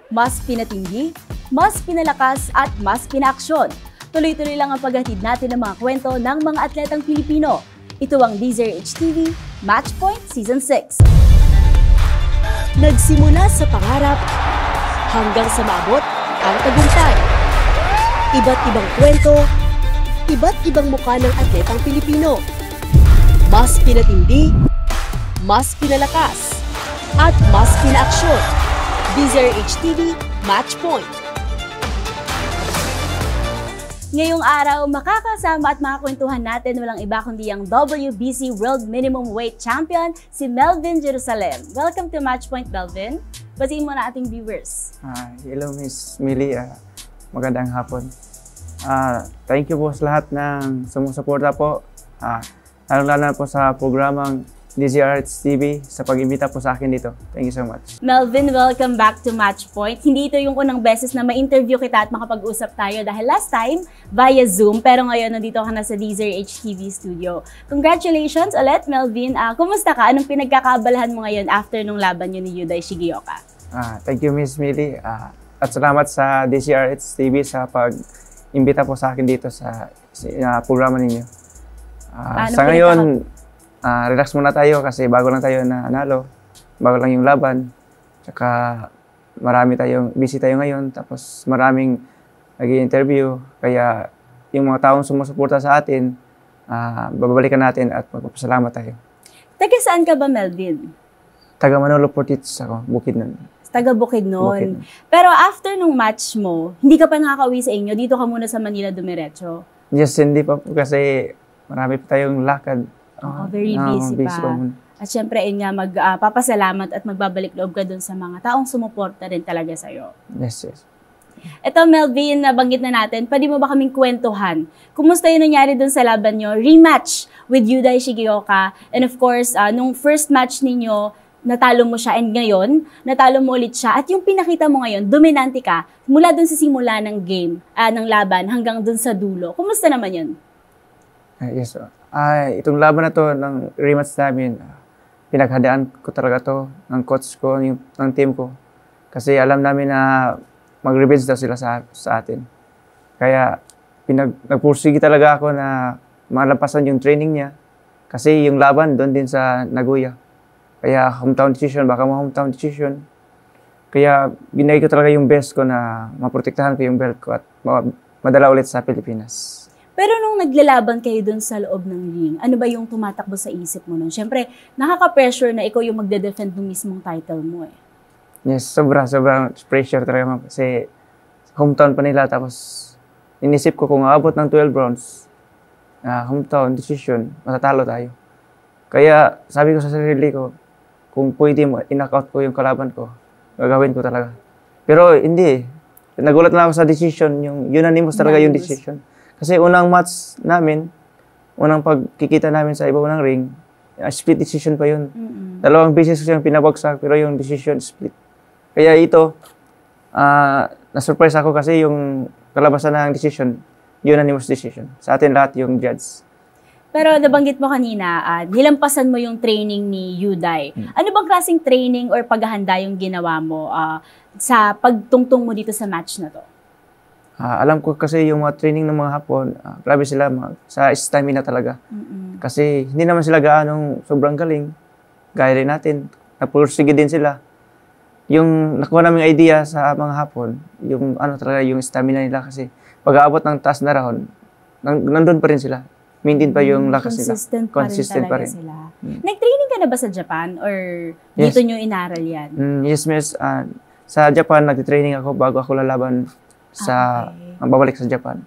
Mas pinatindi, mas pinalakas at mas pinaaksyon. Tuloy-tuloy lang ang paghatid natin ng mga kwento ng mga atletang Pilipino. Ito ang DZRH TV Matchpoint Season 6. Nagsimula sa pangarap hanggang sa maabot ang tagumpay. Iba't ibang kwento, iba't ibang mukha ng atletang Pilipino. Mas pinatindi, mas pinalakas, at mas pinaaksyon. DZRH TV Matchpoint. Ngayong araw, makakasama at makakwentuhan natin walang iba kundi ang WBC World Minimum Weight Champion, si Melvin Jerusalem. Welcome to Matchpoint, Melvin. Batiin mo na ating viewers. Hello, Miss Millie. Magandang hapon. Thank you po sa lahat ng sumusuporta po. Lalo na po sa programang DZRH TV sa pag-imbita po sa akin dito. Thank you so much. Melvin, welcome back to Matchpoint. Hindi ito yung unang beses na ma-interview kita at makapag-usap tayo dahil last time via Zoom, pero ngayon nandito ka na sa DZRH TV studio. Congratulations ulit, Melvin. Kumusta ka? Anong pinagkakaabalahan mo ngayon after nung laban nyo ni Yuday Shigeoka? Thank you, Miss Millie. At salamat sa DZRH TV sa pag-imbita po sa akin dito sa programa ninyo. Sa ngayon, relax muna tayo kasi bago lang tayo na nanalo, bago lang yung laban. Tsaka busy tayo ngayon, tapos maraming nag-i-interview. Kaya yung mga taong sumusuporta sa atin, babalikan natin at magpapasalamat tayo. Taga saan ka ba, Melvin? Taga Manolo Portits ako, Bukidnon. Taga Bukidnon. Pero after nung match mo, hindi ka pa nakaka-uwi sa inyo, dito ka muna sa Manila dumiretso? Yes, hindi pa po kasi marami pa tayong lakad. Very busy pa. At syempre, magpapasalamat at magbabalik loob ka dun sa mga taong sumuporta rin talaga sa'yo. Yes, yes. Ito, Melvin, nabanggit na natin, pwede mo ba kaming kwentuhan? Kumusta yung nangyari dun sa laban nyo? Rematch with Yuday Shigeoka. And of course, nung first match ninyo, natalo mo siya. And ngayon, natalo mo ulit siya. At yung pinakita mo ngayon, dominante ka mula dun sa simula ng game, ng laban, hanggang dun sa dulo. Kumusta naman yun? Yes, itong laban na to ng rematch namin, pinaghadaan ko talaga to ng coach ko, ng team ko. Kasi alam namin na mag-revenge daw sila sa atin. Kaya nagpursige talaga ako na malampasan yung training niya. Kasi yung laban doon din sa Nagoya. Kaya hometown decision, baka hometown decision. Kaya binigay ko talaga yung best ko na maprotektahan ko yung belt ko at madala ulit sa Pilipinas. Pero nung naglalaban kayo dun sa loob ng ring, ano ba yung tumatakbo sa isip mo nun? Siyempre, nakaka-pressure na ikaw yung magde-defend ng mismong title mo eh. Yes, sobrang pressure talaga kasi hometown pa nila. Tapos inisip ko kung aabot ng 12 rounds, hometown decision, matatalo tayo. Kaya sabi ko sa sarili ko, kung pwede in-knockout ko yung kalaban ko, gagawin ko talaga. Pero hindi. Nagulat na ako sa decision, yung unanimous talaga yung decision. Kasi unang match namin, unang pagkikita namin sa ibabaw ng ring, split decision pa yun. Dalawang beses ko siyang pinabagsak, pero yung decision split. Kaya ito, na-surprise ako kasi yung kalabasan ng decision, unanimous decision. Sa atin lahat yung judge. Pero nabanggit mo kanina, nilampasan mo yung training ni Yuday. Ano bang klaseng training or paghahanda yung ginawa mo sa pagtungtong mo dito sa match na to? Alam ko kasi yung mga training ng mga Hapon, grabe sila sa stamina talaga. Kasi hindi naman sila gaanong sobrang galing. Gaya rin natin, napursige din sila. Yung nakuha namin idea sa mga Hapon, yung talaga yung stamina nila kasi pag-aabot ng taas na round, nandun pa rin sila. Maintain pa yung lakas nila. Consistent pa rin sila. Nag-training ka na ba sa Japan or dito nyo inaral yan? Yes, miss. Sa Japan, nag-training ako bago ako lalaban ang babalik sa Japan.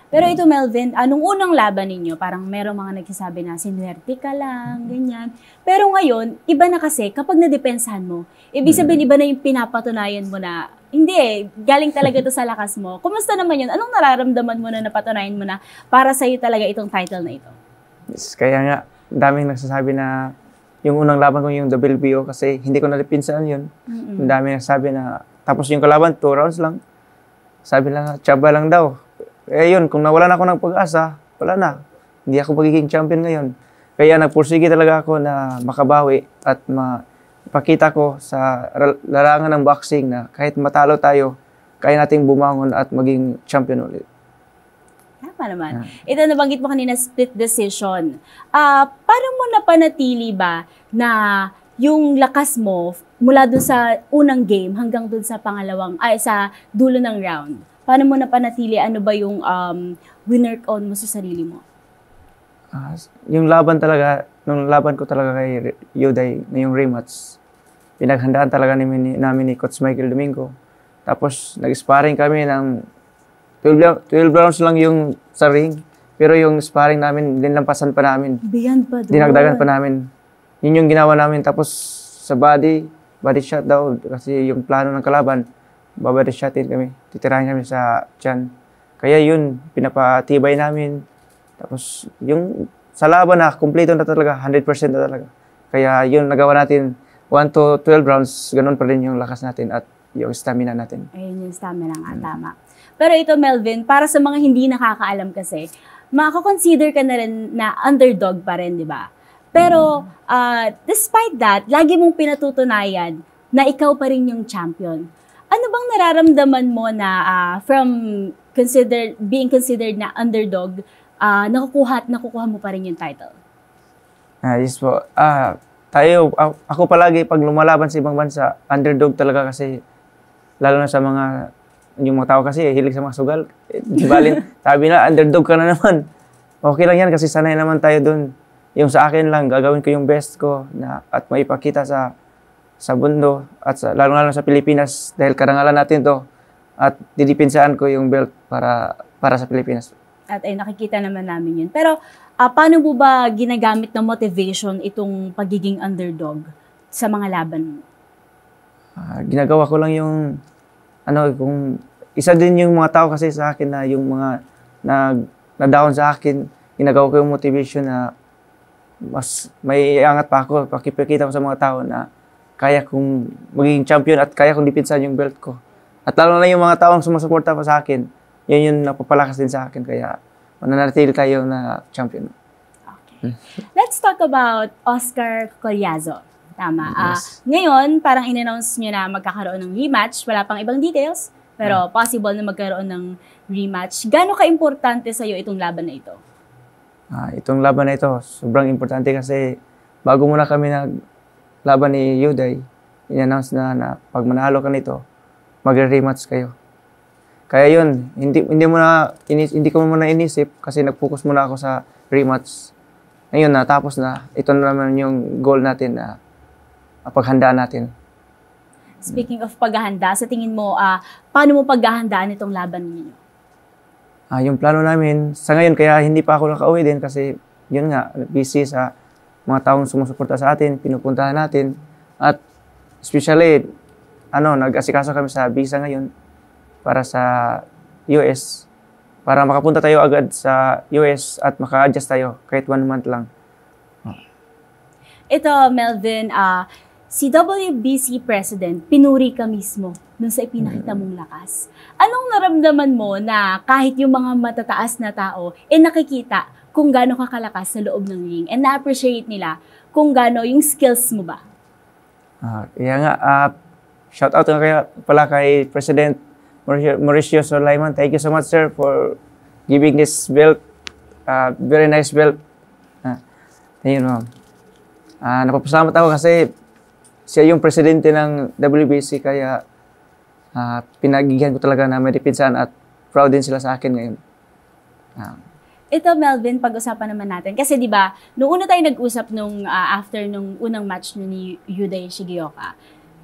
Pero ito, Melvin, nung unang laban ninyo, parang merong mga nagsasabi na sinuwerte ka lang, ganyan. Pero ngayon, iba na kasi kapag nadepensahan mo, ibig sabihin iba na yung pinapatunayan mo na, hindi galing talaga ito sa lakas mo. Kumusta naman yun? Anong nararamdaman mo na napatunayan mo na para sa'yo talaga itong title na ito? Yes, kaya nga, daming nagsasabi na yung unang laban ko yung WBO kasi hindi ko nalipinsan yun. Ang daming nagsasabi na, tapos yung kalaban, 2 rounds lang. Sabi lang, tsaba lang daw. Yun, kung nawalan ako ng pag-asa, wala na. Hindi ako magiging champion ngayon. Kaya nagpursige talaga ako na makabawi at ipakita ko sa larangan ng boxing na kahit matalo tayo, kaya nating bumangon at maging champion ulit. Tama naman. Ito, nabanggit mo kanina, split decision. Paano mo napanatili ba na yung lakas mo mula dun sa unang game hanggang dun sa sa dulo ng round? Paano mo napanatili? Ano ba yung winner-on mo sa sarili mo? Yung laban talaga, nung laban ko talaga kay Yuday, na yung rematch, pinaghandaan talaga namin ni Coach Michael Domingo. Tapos, nag-sparring kami ng 12 rounds lang yung sa ring. Pero yung sparring namin, dinlampasan pa namin. Beyond pa doon. Dinagdagan pa namin. Yun yung ginawa namin. Tapos, sa body shot daw. Kasi yung plano ng kalaban, babody shotin kami. Titirahin kami sa tiyan. Kaya yun, pinapatibay namin. Tapos, yung sa laban na, kompleto na talaga, 100% na talaga. Kaya yun, nagawa natin 1 to 12 rounds, ganun pa rin yung lakas natin at yung stamina natin. Ayun yung stamina nga, tama. Pero ito, Melvin, para sa mga hindi nakakaalam kasi, makakonsider ka na rin na underdog pa rin, di ba? Pero, despite that, lagi mong pinatutunayan na ikaw pa rin yung champion. Ano bang nararamdaman mo na from being considered na underdog, nakukuha mo pa rin yung title? Yes po. Ako palagi pag lumalaban sa ibang bansa, underdog talaga kasi lalo na sa yung mga tao kasi hilig sa mga sugal. Di balin, sabi na, underdog ka na naman. Okay lang yan kasi sanay naman tayo dun. Yung sa akin lang, gagawin ko yung best ko at maipakita sa mundo at lalo sa Pilipinas dahil karangalan natin to at didipinsaan ko yung belt para sa Pilipinas. At ay nakikita naman namin yun. Pero paano mo ba ginagamit ng motivation itong pagiging underdog sa mga laban mo? Ginagawa ko lang yung kung isa din yung mga tao kasi sa akin na yung mga na-down sa akin, ginagawa ko yung motivation na mas may iangat pa ako, pakipakita ko sa mga tao na kaya kong maging champion at kaya kong dipinsan yung belt ko. At lalo na yung mga taong sumusuporta pa sa akin, yun yung napapalakas din sa akin, kaya mananatili tayo na champion. Okay. Let's talk about Oscar Collazo. Tama. Yes. Ngayon, parang in-announce nyo na magkakaroon ng rematch. Wala pang ibang details, pero possible na magkaroon ng rematch. Gaano ka-importante sa'yo itong laban na ito? Itong laban na ito, sobrang importante kasi bago muna kami naglaban ni Yuday, in-announce na pag manalo ka nito, magre-rematch kayo. Kaya yun, hindi ko muna inisip kasi nag-focus muna ako sa rematch. Ngayon na, tapos na, ito na naman yung goal natin na paghandaan natin. Speaking of paghahanda, sa tingin mo, paano mo paghahandaan itong laban ninyo? Yung plano namin, sa ngayon, kaya hindi pa ako nakauwi din kasi yun nga, busy sa mga taong sumusuporta sa atin, pinupuntahan natin. At especially, nag-asikaso kami sa visa ngayon para sa US. Para makapunta tayo agad sa US at maka-adjust tayo kahit 1 month lang. Ito, Melvin, si WBC President, pinuri ka mismo dun sa ipinakita mong lakas. Anong naramdaman mo na kahit yung mga matataas na tao, nakikita kung gaano ka kalakas sa loob ng ring and na-appreciate nila kung gaano yung skills mo ba? Kaya nga, shout out pala kay President Mauricio Sulaiman. Thank you so much, sir, for giving this belt. Very nice belt. Ayun, ma'am. Napapasalamat ako kasi siya yung presidente ng WBC kaya pinagigihan ko talaga na may dipinsan at proud din sila sa akin ngayon. Ito, Melvin, pag-usapan naman natin. Kasi di ba, noong una tayo nag-usap after nung unang match ni Yuday Shigeoka,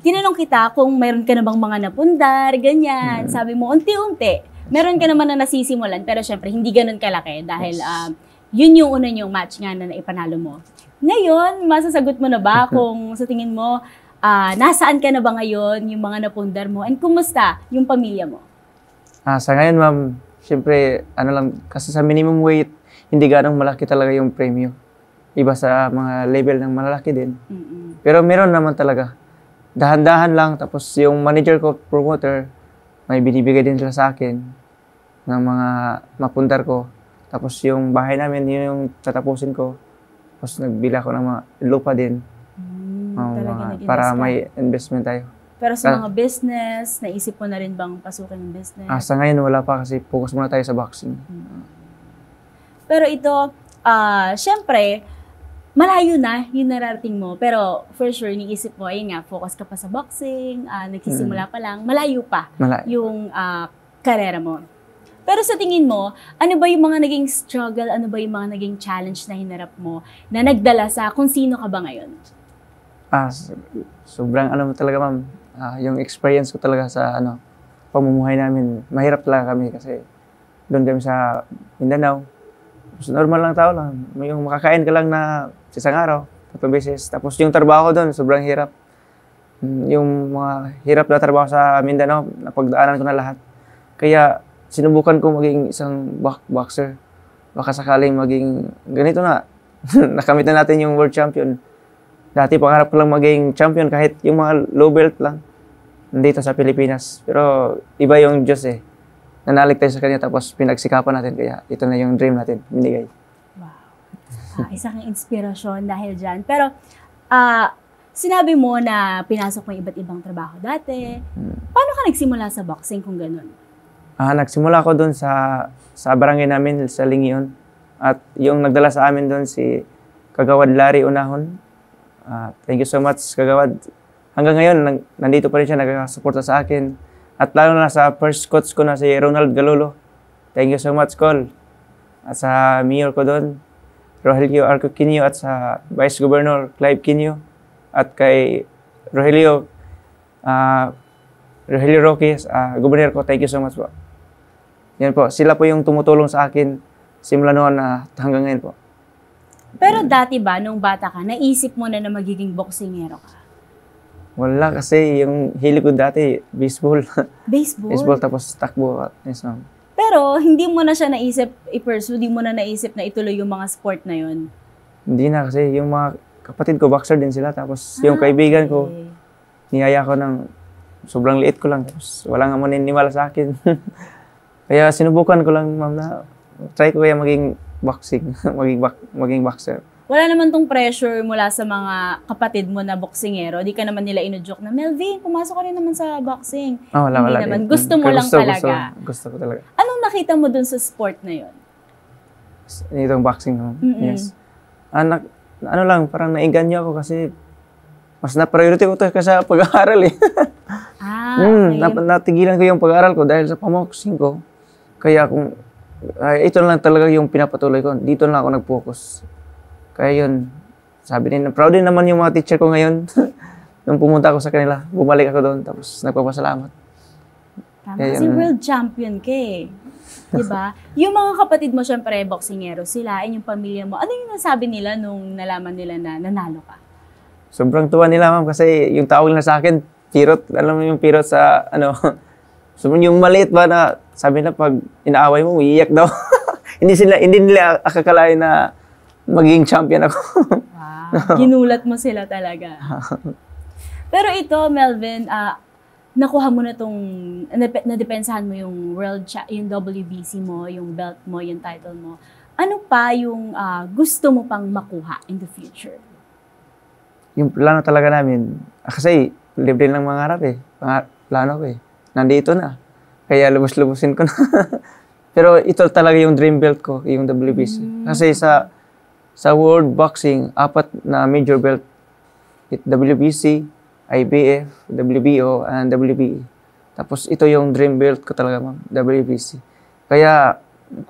tinanong kita kung mayroon ka na bang mga napundar, ganyan. Sabi mo, unti-unti. Meron ka naman na nasisimulan, pero syempre, hindi ganun kalaki dahil yun yung una yung match nga na naipanalo mo. Ngayon, masasagot mo na ba kung sa tingin mo, nasaan ka na ba ngayon, yung mga napundar mo, and kumusta yung pamilya mo? Sa ngayon, ma'am, syempre, kasi sa minimum weight, hindi ganong malaki talaga yung premyo. Iba sa mga level ng malalaki din. Pero meron naman talaga. Dahan-dahan lang, tapos yung manager ko, promoter, may binibigay din sila sa akin ng mga mapundar ko. Tapos yung bahay namin, yun yung tatapusin ko. Tapos nagbila ko ng mga lupa din. Talaga nag-invest para ka. may investment tayo. Pero sa mga business, naisip mo na rin bang pasukin ng business? Sa ngayon wala pa kasi focus muna tayo sa boxing. Pero ito, syempre, malayo na yung nararating mo. Pero for sure, niisip mo, ayun nga, focus ka pa sa boxing, nagsisimula pa lang, malayo pa yung karera mo. Pero sa tingin mo, ano ba yung mga naging struggle, ano ba yung mga naging challenge na hinarap mo na nagdala sa kung sino ka ba ngayon? Sobrang talaga ma'am, yung experience ko talaga sa pamumuhay namin, mahirap talaga kami kasi doon kami sa Mindanao. So, normal lang tao lang, yung makakain ka lang na sa isang araw, 3 beses. Tapos yung trabaho doon, sobrang hirap. Yung mga hirap na trabaho sa Mindanao, napagdaanan ko na lahat. Kaya sinubukan ko maging isang boxer. Baka sakaling maging ganito na. Nakamit na natin yung world champion. Dati pangarap ko lang maging champion kahit yung mga low belt lang. Nandito sa Pilipinas. Pero iba yung Diyos eh. Nanalig tayo sa kanya tapos pinagsikapan natin. Kaya ito na yung dream natin. Binigay. Wow. Isa kang inspirasyon dahil dyan. Pero sinabi mo na pinasok mo iba't ibang trabaho dati. Paano ka nagsimula sa boxing kung ganun? Nagsimula ko doon sa barangay namin sa Lingion. At yung nagdala sa amin doon si Kagawad Larry Unahon. Thank you so much, Kagawad. Hanggang ngayon, nandito pa rin siya, nagkakasuporta sa akin. At lalo na sa first coach ko na si Ronald Galulo. Thank you so much, Col. At sa mayor ko doon, Rogelio Arco Quinio, at sa Vice Governor Clive Quinio. At kay Rogelio Roque, Governor ko, thank you so much po. Yan po, sila po yung tumutulong sa akin simula noon hanggang ngayon po. Pero dati ba, nung bata ka, naisip mo na magiging boksingero ka? Wala kasi yung hilig ko dati, baseball. Baseball? Baseball tapos takbo. Yes, ma'am. Pero hindi mo na siya naisip i-pursue, hindi mo na naisip na ituloy yung mga sport na yun? Hindi na kasi yung mga kapatid ko, boxer din sila. Tapos yung kaibigan ko, niyaya ko ng sobrang liit ko lang. Tapos wala nga mo niniwala sa akin. Kaya sinubukan ko lang, ma'am, na try ko kaya maging boxing, maging boxer. Wala naman tong pressure mula sa mga kapatid mo na boksingero. Di ka naman nila ino-joke na, Melvin, pumasok ka rin naman sa boxing. Wala. Hindi naman. Gusto mo lang talaga. Gusto ko talaga. Anong nakita mo dun sa sport na yun? Itong boxing, ma'am. Yes. Lang, parang nainganyo ako kasi mas na-priority ko ito kasi sa pag-aaral eh. Okay. Natigilan ko yung pag-aaral ko dahil sa pamoxing ko. Kaya ito lang talaga yung pinapatuloy ko. Dito lang ako nag-focus. Kaya yun, sabi nila, proud din naman yung mga teacher ko ngayon. Nung pumunta ako sa kanila, bumalik ako doon, tapos nagpapasalamat. Tama, kasi world champion ka eh. Diba? Yung mga kapatid mo, syempre, boksingero sila, yung pamilya mo, ano yung nasabi nila nung nalaman nila na nanalo ka? Sobrang tuwa nila, ma'am, kasi yung tawag nila sa akin, pirot, alam mo yung pirot sa, yung maliit ba na, sabi na pag inaaway mo, iiyak daw. hindi nila akakalain na magiging champion ako. Wow. Ginulat mo sila talaga. Pero ito, Melvin, nakuha mo na itong, nadepensahan mo yung yung WBC mo, yung belt mo, yung title mo. Ano pa yung gusto mo pang makuha in the future? Yung plano talaga namin, kasi libre lang mangarap eh. Plano ko eh. Nandito na. Kaya lubos-lubusin ko na. Pero ito talaga yung dream belt ko, yung WBC. Kasi sa world boxing, 4 na major belt. WBC, IBF, WBO, and WBE. Tapos ito yung dream belt ko talaga, ma'am, WBC. Kaya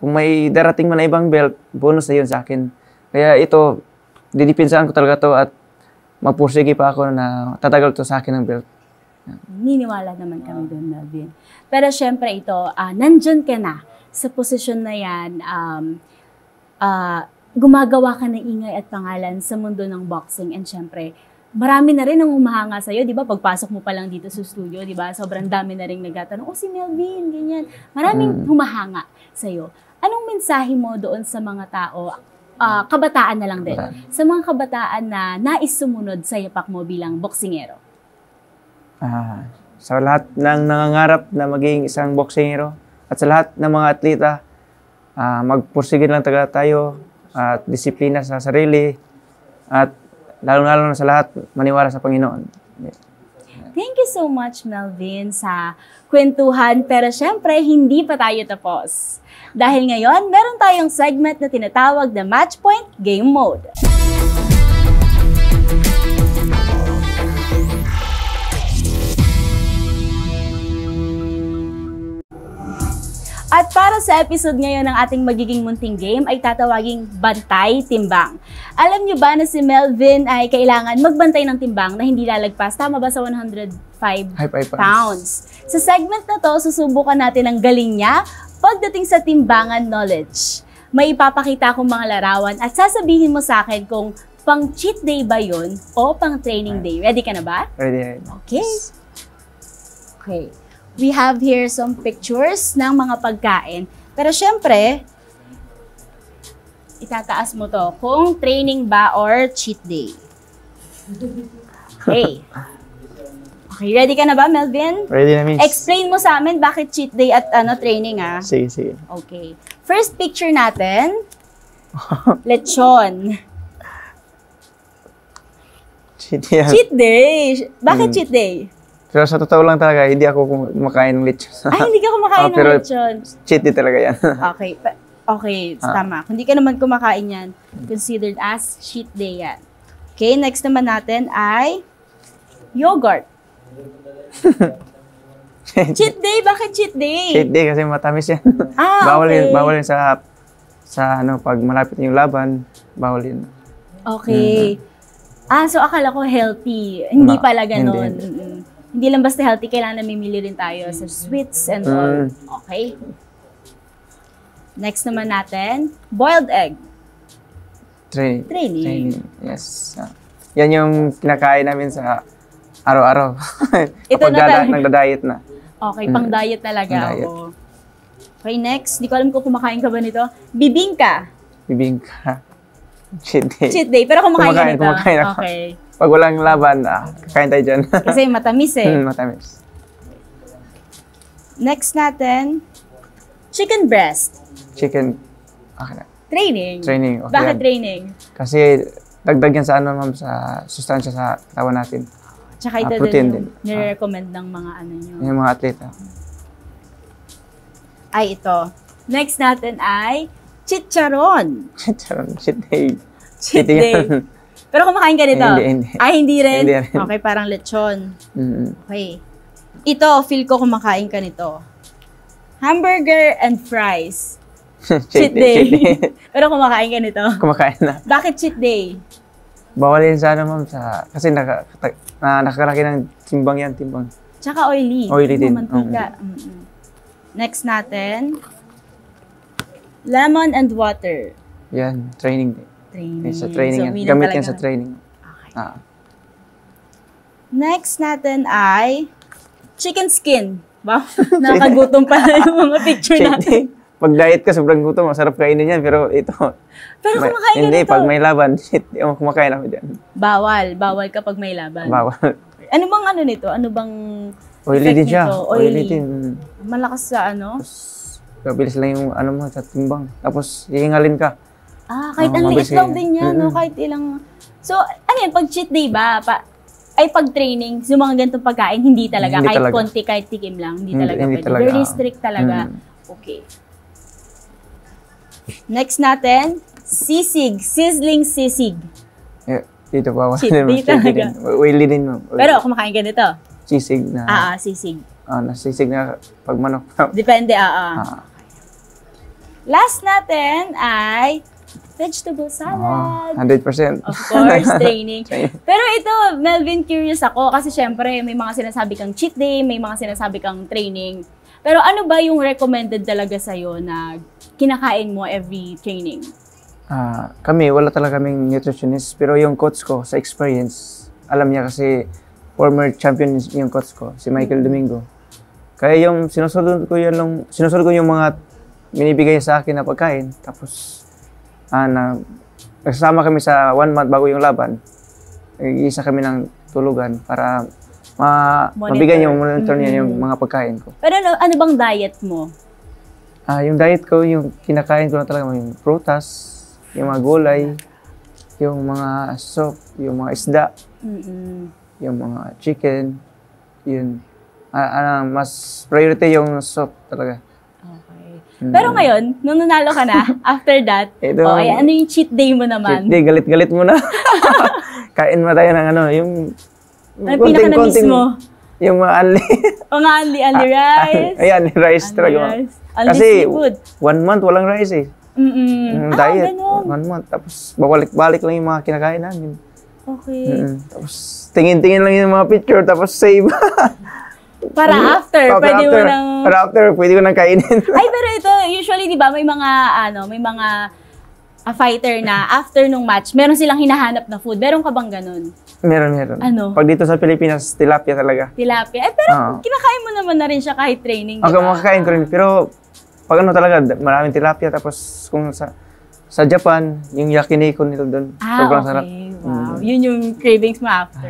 kung may darating man na ibang belt, bonus na yun sa akin. Kaya ito, didipinsahan ko talaga to at magpursige pa ako na tatagal to sa akin ng belt. Niniwala naman kami doon, Melvin. Pero syempre ito, nandyan ka na sa posisyon na yan, gumagawa ka ng ingay at pangalan sa mundo ng boxing. And syempre, marami na rin ang humahanga sa'yo, di ba? Pagpasok mo pa lang dito sa studio, di ba? Sobrang dami na rin nagtatanong, si Melvin, ganyan. Maraming humahanga sa'yo. Anong mensahe mo doon sa mga tao, kabataan na lang din, sa mga kabataan na nais sumunod sa yapak mo bilang boksingero? Sa lahat ng nangangarap na maging isang boksingero at sa lahat ng mga atleta, magpursige lang tayo at disiplina sa sarili at lalo na sa lahat, maniwala sa Panginoon. Thank you so much, Melvin, sa kwentuhan. Pero syempre, hindi pa tayo tapos. Dahil ngayon, meron tayong segment na tinatawag na Match Point Game Mode. At para sa episode ngayon ng ating magiging munting game ay tatawaging Bantay Timbang. Alam niyo ba na si Melvin ay kailangan magbantay ng timbang na hindi lalagpas, tama ba, sa 105 pounds? Sa segment na to, susubukan natin ang galing niya pagdating sa timbangan knowledge. May ipapakita akong mga larawan at sasabihin mo sa akin kung pang cheat day ba yun o pang training day. Ready ka na ba? Ready. Okay. Okay. We have here some pictures ng mga pagkain. Pero syempre, itataas mo to kung training ba or cheat day. Okay. Okay, ready ka na ba, Melvin? Ready na, miss. Explain mo sa amin bakit cheat day at training, ah. Sige. Okay. First picture natin, lechon. Cheat yan. Cheat day. Bakit cheat day? Pero sa totoo lang talaga, hindi ako kumakain ng lechon. Ay, hindi ka kumakain ng pero lechon. Cheat day talaga yan. Okay. Okay, tama. Kung hindi ka naman kumakain yan, considered as cheat day yan. Okay, next naman natin ay yogurt. Cheat day? Bakit cheat day? Cheat day kasi matamis yan. Okay. Bawal yun sa pag malapit yung laban, bawal yun. Okay. So akala ko healthy. Hindi pala ganon. Hindi lang basta healthy, kailangan namimili rin tayo sa sweets and all. Okay. Next naman natin, boiled egg. Training. Yes. Yan yung kinakain namin sa araw-araw. Ito Kapag na talaga. nagda-diet na. Okay, pang diet talaga. Pang-diet. Oo. Okay, next. Di ko alam kung kumakain ka ba nito. Bibingka. Cheat day. Cheat day. Pero kumakain ka nito. Kumakain ako. Okay. Pag walang laban, kakain tayo dyan. Kasi matamis eh. Matamis. Next natin, chicken breast. Chicken. Okay na. Training. Okay. Bakit yan. training? Kasi dagdag yan sa ma'am, sa sustansya sa katawan natin. Tsaka ito protein din yung din. nire-recommend ng mga nyo. Yung mga atleta. Ay, ito. Next natin ay chicharon. Cheat day. Cheat day. Pero kumakain ka nito? Hindi. Ay, hindi rin? Hindi rin. Okay, parang lechon. Mm-hmm. Okay. Ito, feel ko kumakain ka nito. Hamburger and fries. Cheat day. Pero kumakain ka nito. Kumakain na. Bakit cheat day? Bawal yan sana ma'am kasi nakakalaki ng timbang. Tsaka oily. Oily din. Mantika. Next natin, lemon and water. Yan, training day. Sa training yan. Gamit yan sa training. Okay. Next natin ay chicken skin. Wow, nakagutom pala yung mga picture natin. Pag diet ka, sobrang gutom, masarap kainin yan. Pero ito, pero kumakain ka hindi, nito. pag may laban, kumakain ako dyan. Bawal kapag may laban. Bawal. Ano bang nito? Ano bang Oily din siya. nito? Oily din. Malakas sa Kabilis lang yung mo sa timbang. Tapos, hihingalin ka. Kahit ang liit lang din yan, no? Kahit ilang... So, ano yan, pag cheat day ba, pag training, yung mga ganitong pagkain, hindi talaga. Hindi kahit talaga. konti, kahit tikim lang, hindi talaga Hindi pwede. talaga. Very strict talaga. Okay. Next natin, sisig. Sizzling sisig. Dito pa. Cheat day talaga. Oily din. Pero kumakain ka nito? Sisig na. Sisig. Nasisig na pag manok. Depende, Last natin ay vegetable salad. 100%. Of course, training. Pero ito, Melvin, curious ako kasi syempre may mga sinasabi kang cheat day, may mga sinasabi kang training. Pero ano ba yung recommended talaga sa'yo na kinakain mo every training? Kami, wala talaga kaming nutritionist. Pero yung coach ko, sa experience, alam niya kasi former champion yung coach ko, si Michael Domingo. Kaya yung sinusunod ko yung mga binibigay sa akin na pagkain. Tapos, nagsasama kami sa 1 month bago yung laban. Isa kami ng tulugan para mabigyan yung monitor niya yung mga pagkain ko. Pero ano bang diet mo? Yung diet ko, yung kinakain ko na talaga, yung prutas, yung mga gulay, yung mga soup, yung mga isda, yung mga chicken, yun. Mas priority yung soup talaga. Okay. Pero ngayon, nung nanalo ka na, after that, ano yung cheat day mo naman? Cheat day, galit-galit mo na. Kain mo tayo ng yung ano pinaka-na-miss mo? Yung mga unli. Mga unli rice. Ayan, rice talaga. Kasi 1 month walang rice eh. Diet. Ganun. 1 month. Tapos babalik-balik lang yung mga kinakain namin. Okay. Tapos tingin-tingin lang yung mga picture, tapos save. Para after, pwede mo nang... Para after, pwede ko nang kainin. Ay, pero ito, usually, di ba, may mga fighter na after nung match, meron silang hinahanap na food. Meron ka bang ganun? Meron. Ano? Pag dito sa Pilipinas, tilapia talaga. Tilapia? Pero kinakain mo naman na rin siya kahit training, di ba? Okay, makakain ko rin. Pero pag talaga, maraming tilapia. Tapos kung sa Japan, yung yakiniku nila doon. Sobrang sarap. Wow. Yun yung cravings mo after.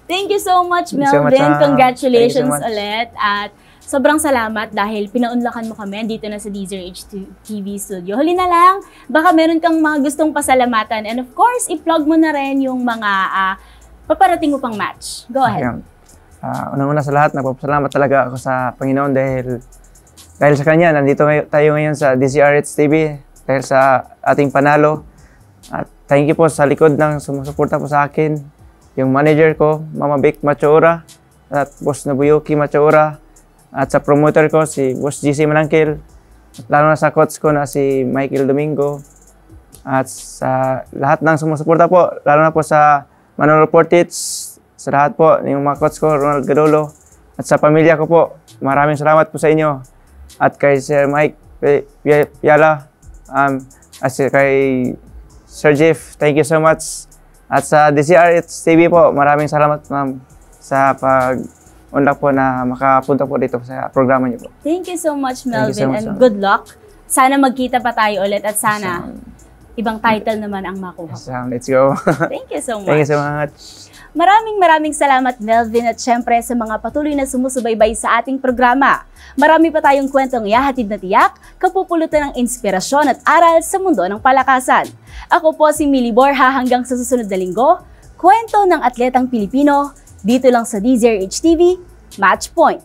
Thank you so much, Melvin. Congratulations ulit. At sobrang salamat dahil pinaunlakan mo kami dito na sa DZRH TV studio. Huli na lang, baka meron kang mga gustong pasalamatan. And of course, i-plug mo na rin yung mga paparating mo pang match. Go ahead. Unang-una sa lahat, nagpapasalamat talaga ako sa Panginoon dahil sa Kanya, nandito tayo ngayon sa DZRH TV dahil sa ating panalo. At thank you po sa likod ng sumusuporta po sa akin. Yung manager ko, Mama Vic Machaura, at Boss Nobuyuki Machaura, at sa promoter ko, si Boss GC Manangkil, at lalo na sa coach ko na si Michael Domingo, at sa lahat ng sumusuporta po, lalo na po sa Manolo Portich, sa lahat po, yung mga coach ko, Ronald Gadolo, at sa pamilya ko po, maraming salamat po sa inyo. At kay Sir Mike Piala, at kay Sir Jeff, thank you so much. At sa DZRH TV po, maraming salamat ma'am sa pag-unlock po na makapunta po dito sa programa niyo po. Thank you so much, Melvin, and good luck. Sana magkita pa tayo ulit at sana ibang title naman ang makuha. Let's go. Thank you so much. Thank you so much. Maraming salamat, Melvin, at syempre sa mga patuloy na sumusubaybay sa ating programa. Marami pa tayong kwentong ihahatid na tiyak, kapupulutan ng inspirasyon at aral sa mundo ng palakasan. Ako po si Millie Borja, hanggang sa susunod na linggo, kwento ng atletang Pilipino, dito lang sa DZRH TV, Match Point.